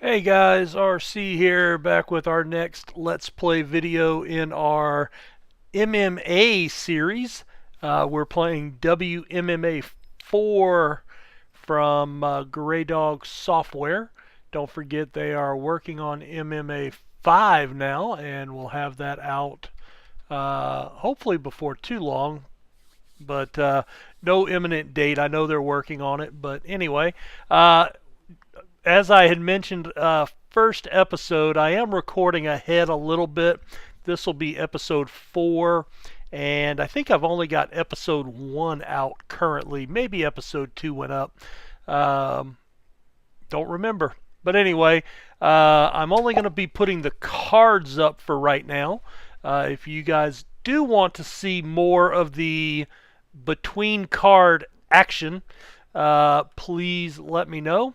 Hey guys, RC here, back with our next Let's Play video in our MMA series. We're playing WMMA4 from Gray Dog Software. Don't forget they are working on MMA5 now, and we'll have that out hopefully before too long. But no imminent date. I know they're working on it, but anyway, as I had mentioned, first episode, I am recording ahead a little bit. This will be episode 4, and I think I've only got episode 1 out currently. Maybe episode 2 went up. Don't remember. But anyway, I'm only going to be putting the cards up for right now. If you guys do want to see more of the between card action, please let me know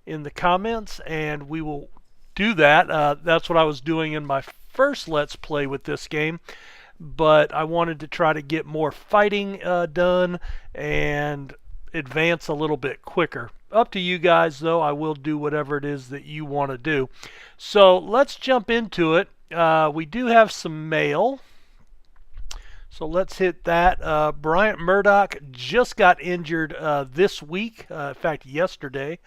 in the comments and we will do that. That's what I was doing in my first Let's Play with this game, but I wanted to try to get more fighting done and advance a little bit quicker. Up to you guys though. I will do whatever it is that you want to do. So let's jump into it. We do have some mail. So let's hit that. Bryant Murdoch just got injured this week, in fact yesterday,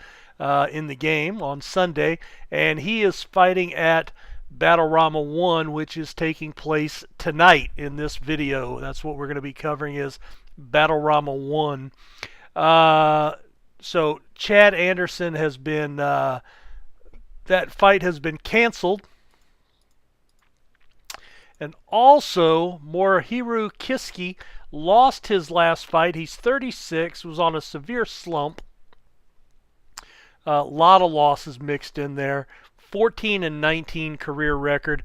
in the game on Sunday, and he is fighting at Battlerama 1, which is taking place tonight in this video. That's what we're going to be covering, is Battlerama 1. So Chad Anderson has been, that fight has been canceled. And also, Morihiro Kiski lost his last fight. He's 36, was on a severe slump. A lot of losses mixed in there. 14-19 career record.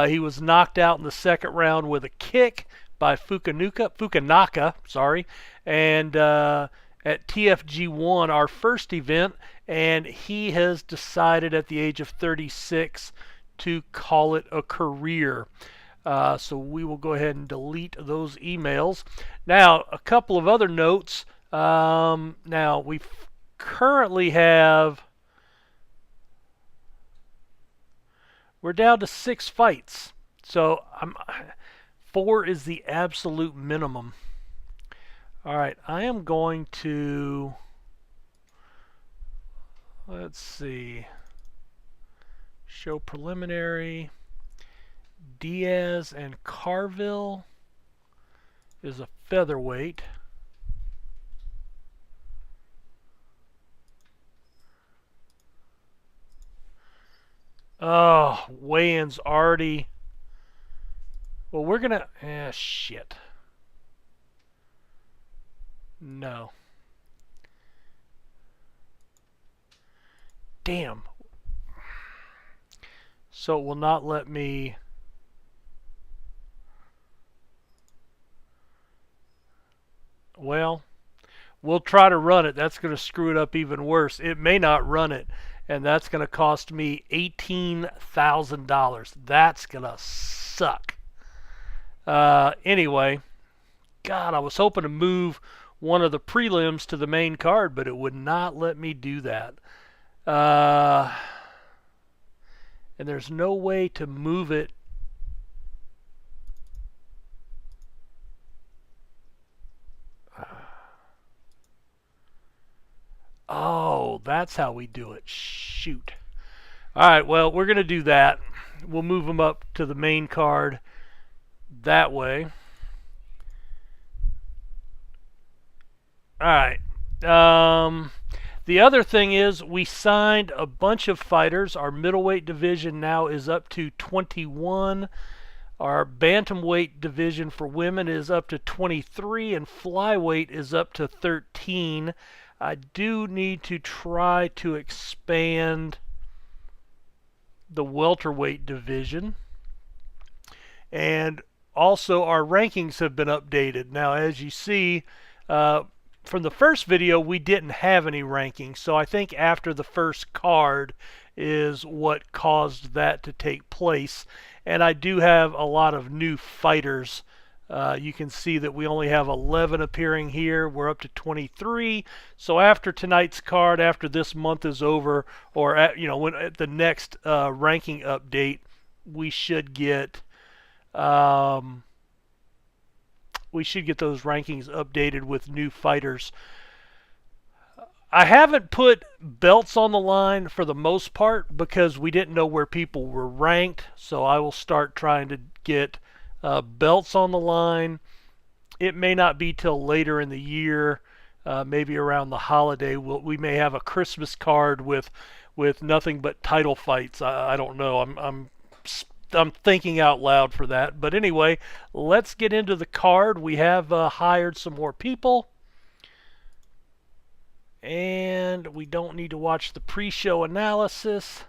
He was knocked out in the second round with a kick by Fukunaga, sorry, and at TFG1, our first event, and he has decided at the age of 36 to call it a career. So we will go ahead and delete those emails. Now, a couple of other notes. Now, we currently have, we're down to 6 fights. So 4 is the absolute minimum. All right, I am going to, let's see, show preliminary. Diaz and Carville is a featherweight. Oh, weigh-in's already. Well, we're gonna. Shit. No. Damn. So it will not let me. Well, we'll try to run it. That's going to screw it up even worse. It may not run it, and that's going to cost me $18,000. That's going to suck. Anyway, God, I was hoping to move one of the prelims to the main card, but it would not let me do that. And there's no way to move it. Oh, that's how we do it. Shoot. All right, well, we're going to do that. We'll move them up to the main card that way. All right. The other thing is we signed a bunch of fighters. Our middleweight division now is up to 21. Our bantamweight division for women is up to 23, and flyweight is up to 13. I do need to try to expand the welterweight division. And also our rankings have been updated. Now, as you see, from the first video, we didn't have any rankings. So I think after the first card is what caused that to take place. And I do have a lot of new fighters You can see that we only have 11 appearing here. We're up to 23. So after tonight's card, after this month is over, or when at the next ranking update, we should get those rankings updated with new fighters. I haven't put belts on the line for the most part because we didn't know where people were ranked. So I will start trying to get belts on the line. It may not be till later in the year, maybe around the holiday. We may have a Christmas card with nothing but title fights. I don't know. I'm thinking out loud for that. But anyway, let's get into the card. We have hired some more people. And we don't need to watch the pre-show analysis.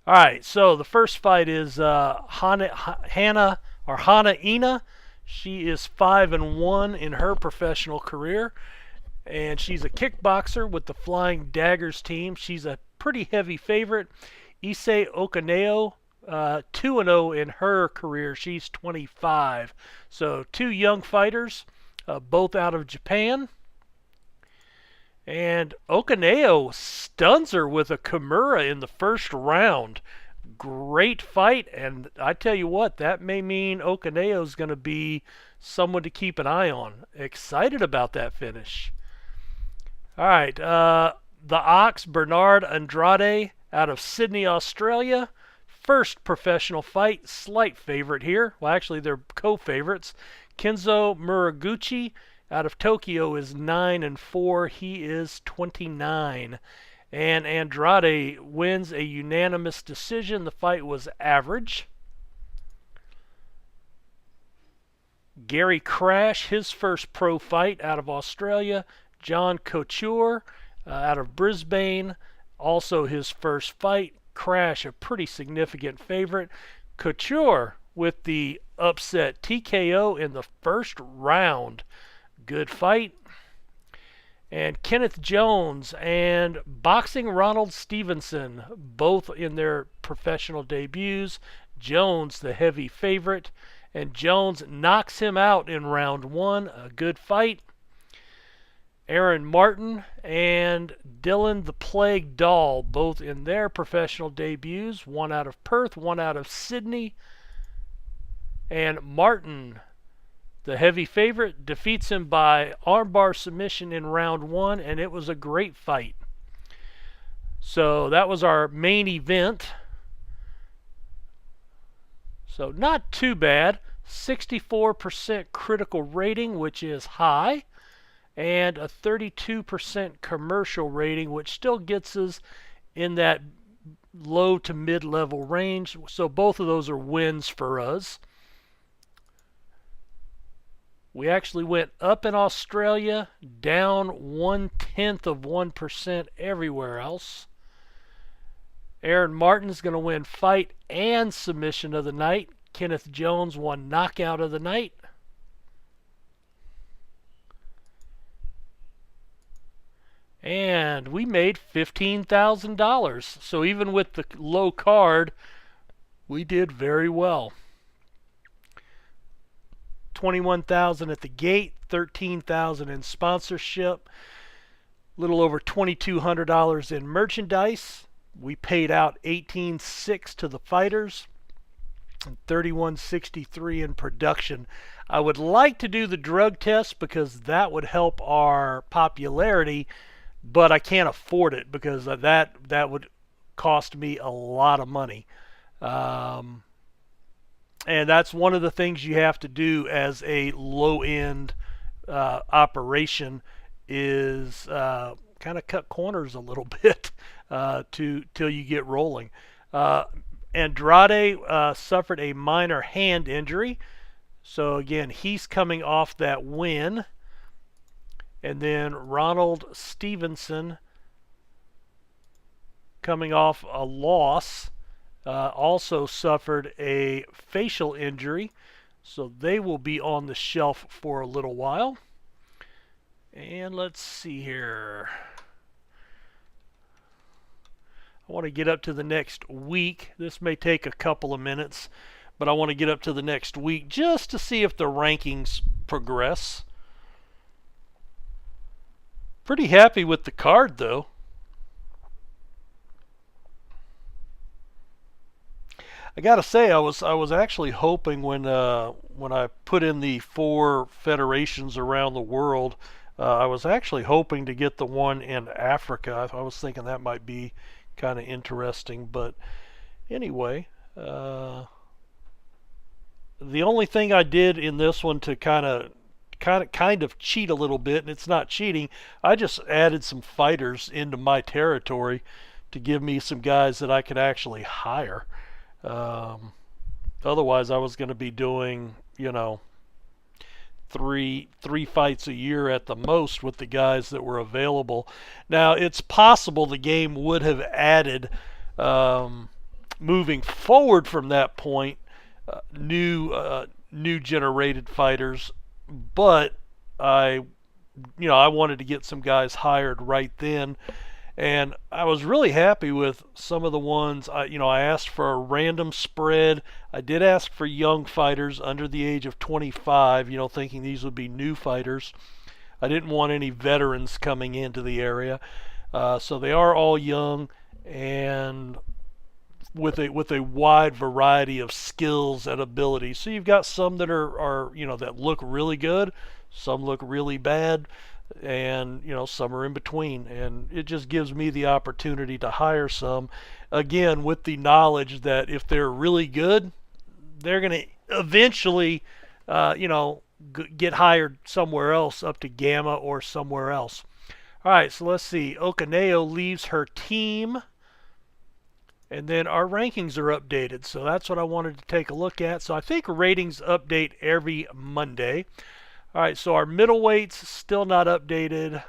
All right, so the first fight is Hana Ina. She is 5-1 in her professional career, and she's a kickboxer with the Flying Daggers team. She's a pretty heavy favorite. Issei Okaneo, 2-0 in her career. She's 25. So two young fighters, both out of Japan. And Okaneo stuns her with a Kimura in the first round. Great fight, and I tell you what, that may mean Okaneo's going to be someone to keep an eye on. Excited about that finish. All right, the Ox, Bernard Andrade out of Sydney, Australia. First professional fight, slight favorite here. Well, actually, they're co-favorites. Kenzo Muraguchi out of Tokyo is 9-4. He is 29. And Andrade wins a unanimous decision. The fight was average. Gary Crash, his first pro fight out of Australia. John Couture out of Brisbane, also his first fight. Crash, a pretty significant favorite. Couture with the upset TKO in the first round. Good fight. And Kenneth Jones and Boxing Ronald Stevenson, both in their professional debuts. Jones, the heavy favorite, and Jones knocks him out in round one. A good fight. Aaron Martin and Dylan the Plague Dahl, both in their professional debuts. One out of Perth, one out of Sydney. And Martin, the heavy favorite, defeats him by armbar submission in round one, and it was a great fight. So that was our main event. So not too bad. 64% critical rating, which is high, and a 32% commercial rating, which still gets us in that low to mid-level range. So both of those are wins for us. We actually went up in Australia, down 0.1% everywhere else. Aaron Martin is going to win fight and submission of the night. Kenneth Jones won knockout of the night. And we made $15,000. So even with the low card, we did very well. 21,000 at the gate, 13,000 in sponsorship, a little over $2,200 in merchandise. We paid out $18,600 to the fighters and $31.63 in production. I would like to do the drug test because that would help our popularity, but I can't afford it because that would cost me a lot of money. And that's one of the things you have to do as a low-end operation is kind of cut corners a little bit till you get rolling. Andrade suffered a minor hand injury. So again, he's coming off that win. And then Ronald Stevenson coming off a loss. Also suffered a facial injury, so they will be on the shelf for a little while. And let's see here. I want to get up to the next week. This may take a couple of minutes, but I want to get up to the next week just to see if the rankings progress. Pretty happy with the card, though. I gotta say, I was actually hoping when I put in the 4 federations around the world, I was actually hoping to get the one in Africa. I was thinking that might be kind of interesting, but anyway, the only thing I did in this one to kind of cheat a little bit, and it's not cheating, I just added some fighters into my territory to give me some guys that I could actually hire. Um, Otherwise, I was going to be doing, three fights a year at the most with the guys that were available. Now, it's possible the game would have added, moving forward from that point, new generated fighters, but I wanted to get some guys hired right then. And I was really happy with some of the ones. I asked for a random spread. I did ask for young fighters under the age of 25, thinking these would be new fighters. I didn't want any veterans coming into the area. So they are all young and with a wide variety of skills and abilities. So you've got some that are that look really good, some look really bad, and some are in between, and it just gives me the opportunity to hire some, again, with the knowledge that if they're really good, they're going to eventually get hired somewhere else, up to Gamma or somewhere else. All right, so let's see. Okaneo leaves her team, and then our rankings are updated, so that's what I wanted to take a look at. So I think ratings update every Monday. All right, so our middleweights still not updated.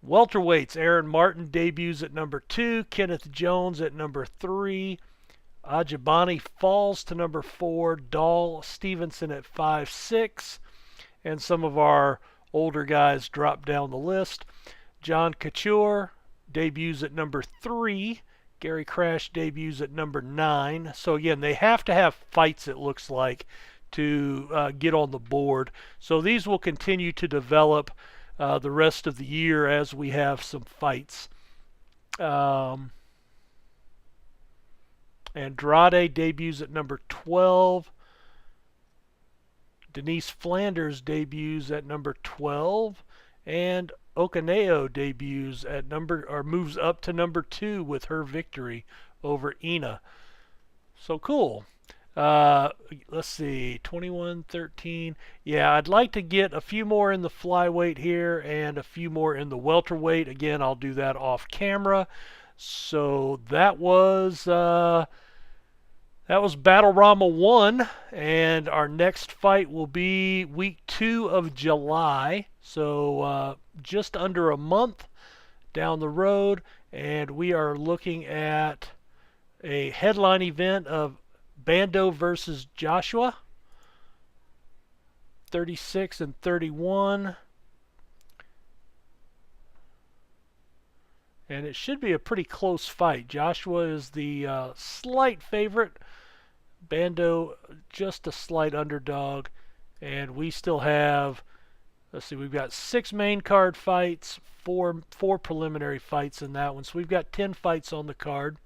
Welterweights, Aaron Martin debuts at number 2, Kenneth Jones at number 3, Ajibani falls to number 4, Dahl Stevenson at 5-6, and some of our older guys drop down the list. John Couture debuts at number 3, Gary Crash debuts at number 9. So again, they have to have fights, it looks like, to get on the board. So these will continue to develop the rest of the year as we have some fights. Andrade debuts at number 12. Denise Flanders debuts at number 12. And Okaneo debuts at moves up to number 2 with her victory over Ina. So cool. Let's see, 21-13. Yeah, I'd like to get a few more in the flyweight here and a few more in the welterweight. Again, I'll do that off camera. So that was Battlerama 1, and our next fight will be week 2 of July. So just under a month down the road, and we are looking at a headline event of Bando versus Joshua, 36-31. And it should be a pretty close fight. Joshua is the slight favorite. Bando just a slight underdog. And we still have, let's see, we've got 6 main card fights, four preliminary fights in that one. So we've got 10 fights on the card.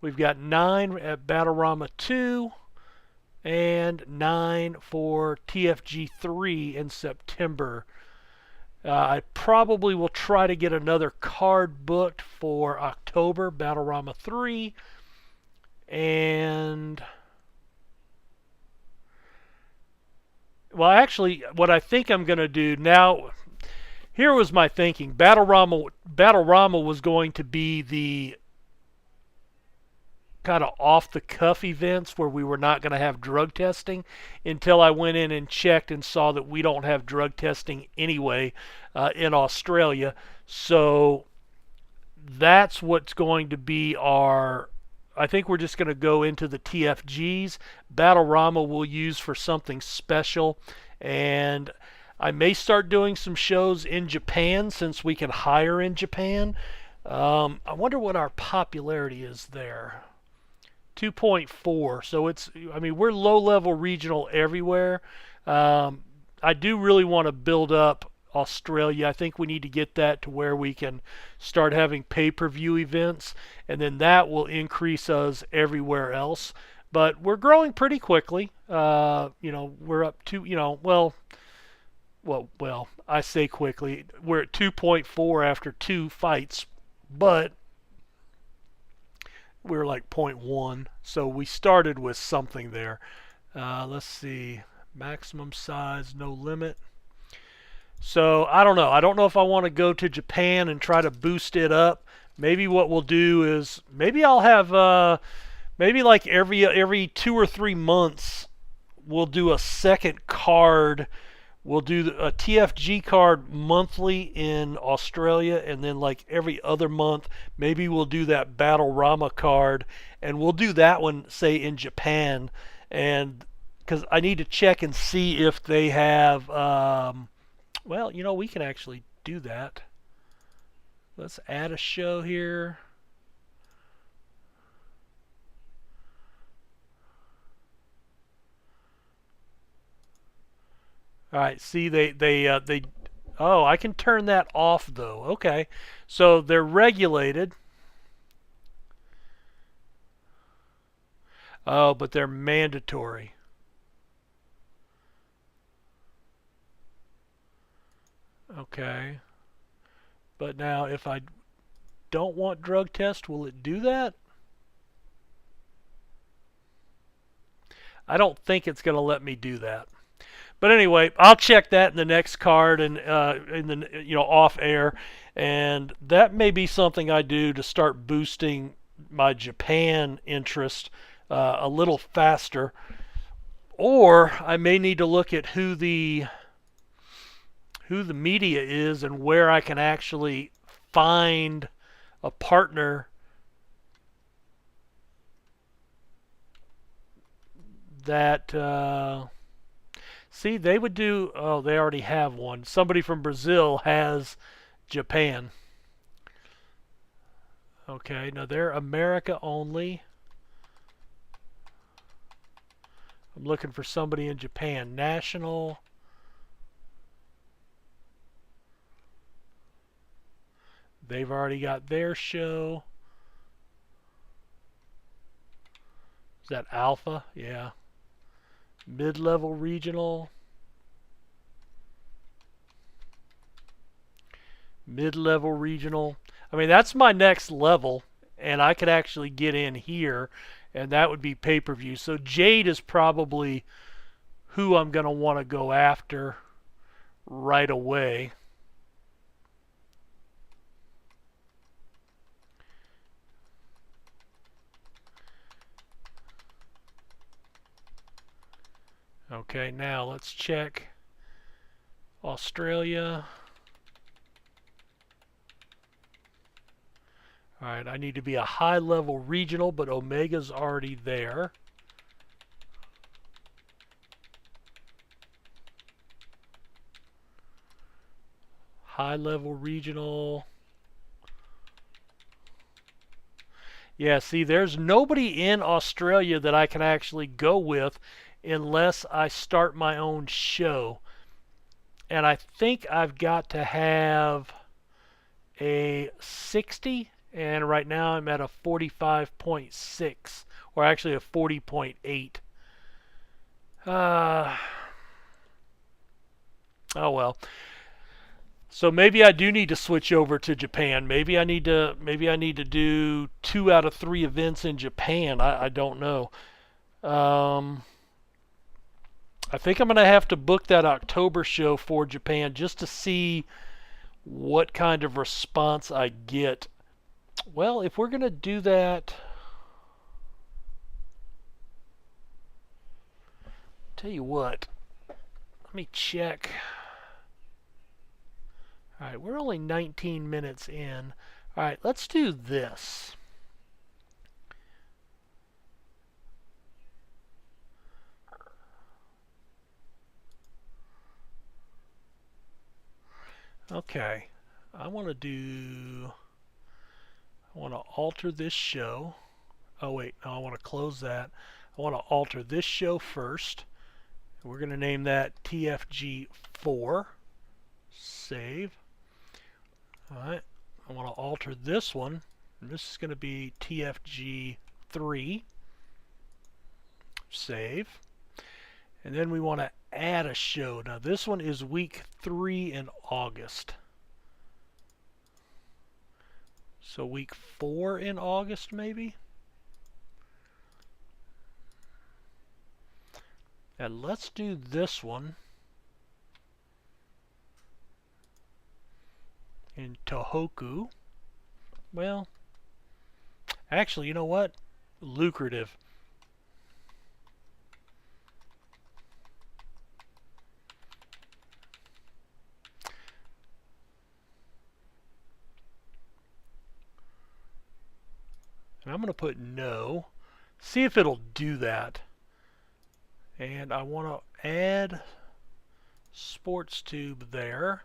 We've got 9 at Battlerama 2 and 9 for TFG 3 in September. I probably will try to get another card booked for October, Battlerama 3. And, well, actually, what I think I'm going to do now, here was my thinking. Battlerama was going to be the kind of off-the-cuff events where we were not going to have drug testing until I went in and checked and saw that we don't have drug testing anyway in Australia. So that's what's going to be our... I think we're just going to go into the TFGs. Battlerama we'll use for something special. And I may start doing some shows in Japan since we can hire in Japan. I wonder what our popularity is there. 2.4. So it's, I mean, we're low level regional everywhere. Um, I do really want to build up Australia. I think we need to get that to where we can start having pay-per-view events, and then that will increase us everywhere else. But we're growing pretty quickly. We're up to, I say quickly. We're at 2.4 after 2 fights, but we were like point 0.1, so we started with something there. Let's see, maximum size, no limit. So I don't know. I don't know if I want to go to Japan and try to boost it up. Maybe what we'll do is maybe I'll have maybe like every 2 or 3 months we'll do a second card. We'll do a TFG card monthly in Australia, and then like every other month, maybe we'll do that Battlerama card, and we'll do that one, say, in Japan, and because I need to check and see if they have. Well, we can actually do that. Let's add a show here. All right, see they oh, I can turn that off though. Okay. So they're regulated. Oh, but they're mandatory. Okay. But now if I don't want drug test, will it do that? I don't think it's going to let me do that. But anyway, I'll check that in the next card and in the off air, and that may be something I do to start boosting my Japan interest a little faster. Or I may need to look at who the media is and where I can actually find a partner that see, they would do. Oh, they already have one. Somebody from Brazil has Japan. Okay, now they're America only. I'm looking for somebody in Japan. National. They've already got their show. Is that Alpha? Yeah. Mid-level regional. Mid-level regional. I mean, that's my next level, and I could actually get in here, and that would be pay-per-view. So Jade is probably who I'm going to want to go after right away. Okay, now let's check Australia. Alright, I need to be a high-level regional, but Omega's already there. High-level regional. Yeah, see, there's nobody in Australia that I can actually go with unless I start my own show. And I think I've got to have a 60, and right now I'm at a 45.6, or actually a 40.8. Oh well. So maybe I do need to switch over to Japan. Maybe I need to do 2 out of 3 events in Japan. I don't know. I think I'm going to have to book that October show for Japan just to see what kind of response I get. Well, if we're going to do that, tell you what, let me check. Alright, we're only 19 minutes in. Alright, let's do this. Okay, I want to alter this show. Oh wait, no, I want to close that. I want to alter this show first. We're going to name that TFG4. Save. Alright, I want to alter this one. And this is going to be TFG3. Save. And then we want to add a show. Now this one is week 3 in August. So week 4 in August maybe? And let's do this one in Tohoku. Well, actually, you know what? Lucrative. And I'm going to put no. See if it'll do that. And I want to add sports tube there.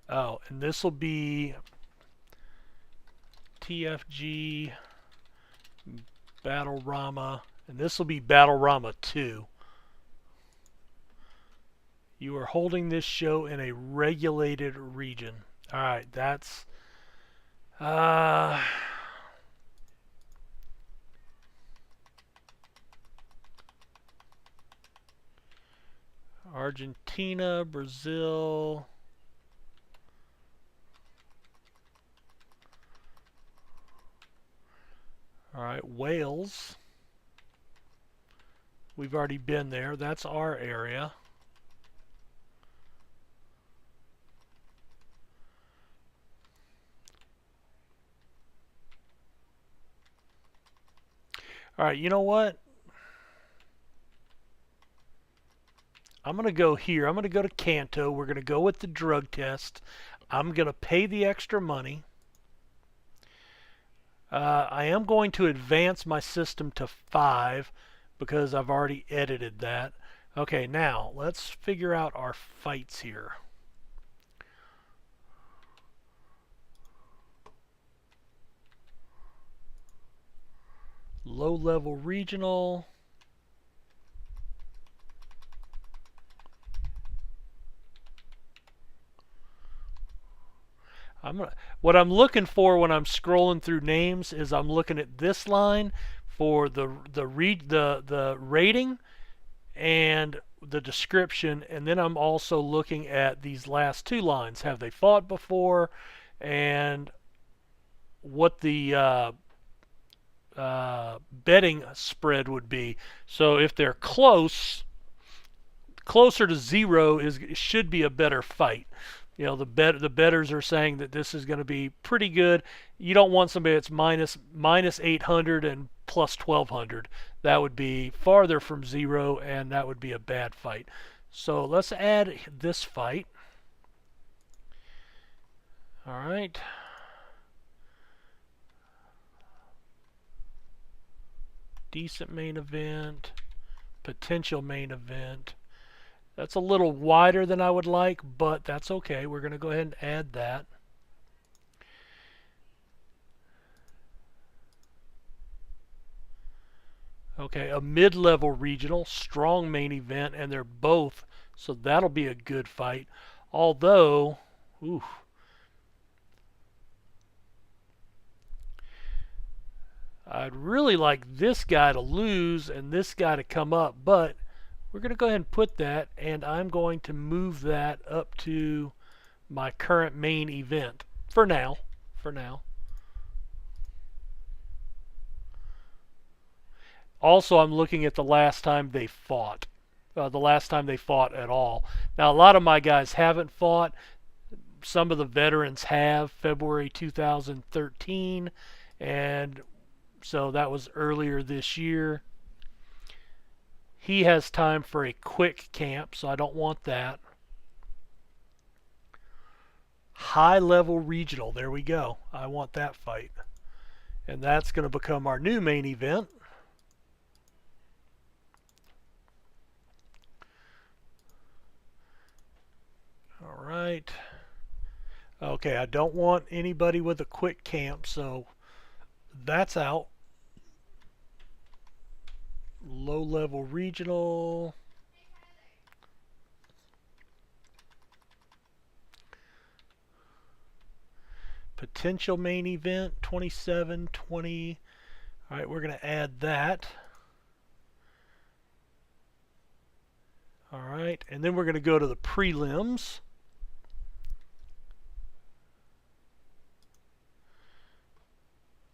Oh, and this will be TFG Battlerama, and this will be Battlerama 2. You are holding this show in a regulated region. Alright, that's Argentina, Brazil. Alright, Wales. We've already been there. That's our area. Alright, you know what? I'm going to go here. I'm going to go to Kanto. We're going to go with the drug test. I'm going to pay the extra money. I am going to advance my system to 5 because I've already edited that. Okay, now let's figure out our fights here. Low-level regional. What I'm looking for when I'm scrolling through names is I'm looking at this line for the rating and the description, and then I'm also looking at these last 2 lines. Have they fought before, and what the betting spread would be. So if they're closer to 0 should be a better fight. You know, the bettors are saying that this is going to be pretty good. You don't want somebody that's minus 800 and plus 1200. That would be farther from 0, and that would be a bad fight. So let's add this fight. All right. Decent main event, potential main event. That's a little wider than I would like, but that's okay. We're going to go ahead and add that. Okay, a mid-level regional, strong main event, and they're both, so that'll be a good fight. Although, ooh, I'd really like this guy to lose and this guy to come up, but we're going to go ahead and put that, and I'm going to move that up to my current main event for now. Also, I'm looking at the last time they fought. The last time they fought at all. Now, a lot of my guys haven't fought. Some of the veterans have, February 2013, and so that was earlier this year. He has time for a quick camp, so I don't want that. High-level regional, there we go. I want that fight. And that's going to become our new main event. All right. Okay, I don't want anybody with a quick camp, so that's out. Low level regional. Potential main event 27, 20. All right, we're going to add that. All right, and then we're going to go to the prelims.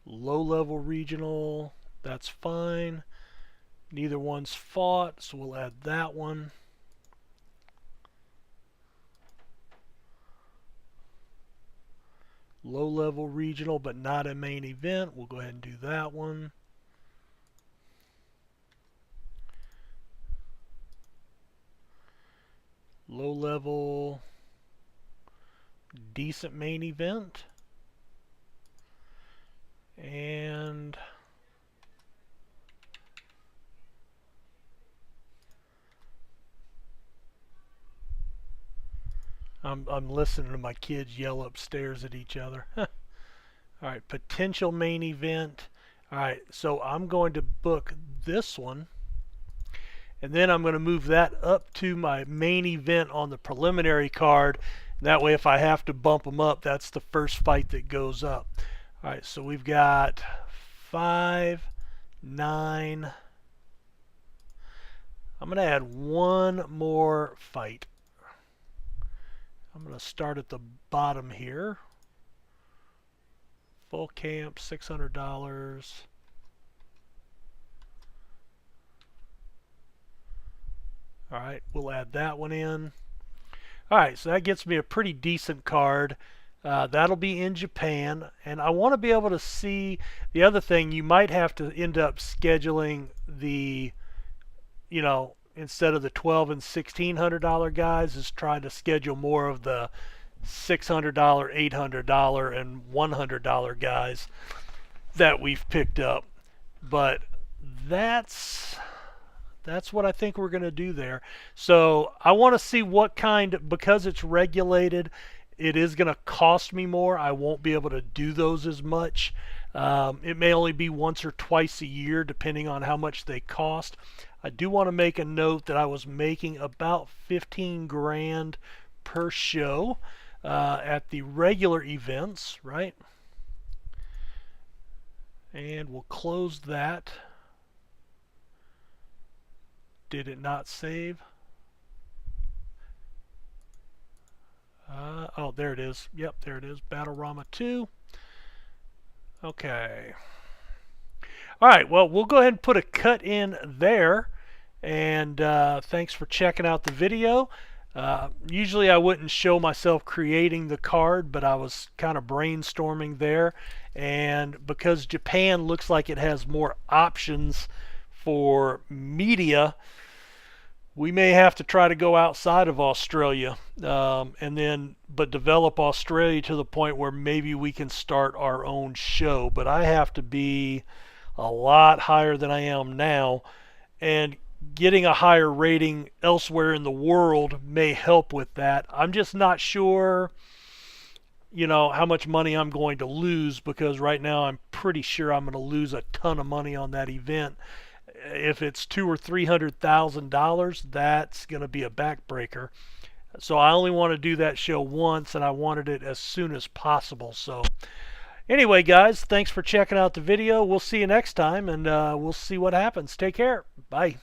Low level regional, that's fine. Neither one's fought, so we'll add that one. Low level regional, but not a main event. We'll go ahead and do that one. Low level, decent main event. And I'm listening to my kids yell upstairs at each other. All right, potential main event. All right, so I'm going to book this one. And then I'm going to move that up to my main event on the preliminary card. That way, if I have to bump them up, that's the first fight that goes up. All right, so we've got 5, 9. I'm going to add one more fight. I'm going to start at the bottom here. Full camp, $600. All right, we'll add that one in. All right, so that gets me a pretty decent card. That'll be in Japan, and I want to be able to see the other thing. You might have to end up scheduling the, instead of the $1,200 and $1,600 guys, is trying to schedule more of the $600, $800, and $100 guys that we've picked up. But that's what I think we're going to do there. So I want to see what kind, because it's regulated, it is going to cost me more. I won't be able to do those as much. It may only be once or twice a year, depending on how much they cost. I do want to make a note that I was making about 15 grand per show at the regular events, right? And we'll close that. Did it not save? Oh, there it is. Yep, there it is. Battlerama 2. Okay. All right, well, we'll go ahead and put a cut in there. And thanks for checking out the video. Usually I wouldn't show myself creating the card, but I was kind of brainstorming there. And because Japan looks like it has more options for media, we may have to try to go outside of Australia but develop Australia to the point where maybe we can start our own show. But I have to be a lot higher than I am now, and getting a higher rating elsewhere in the world may help with that. I'm just not sure, how much money I'm going to lose, because right now I'm pretty sure I'm going to lose a ton of money on that event. If it's $200,000 or $300,000, that's going to be a backbreaker. So I only want to do that show once, and I wanted it as soon as possible. So anyway, guys, thanks for checking out the video. We'll see you next time, and we'll see what happens. Take care. Bye.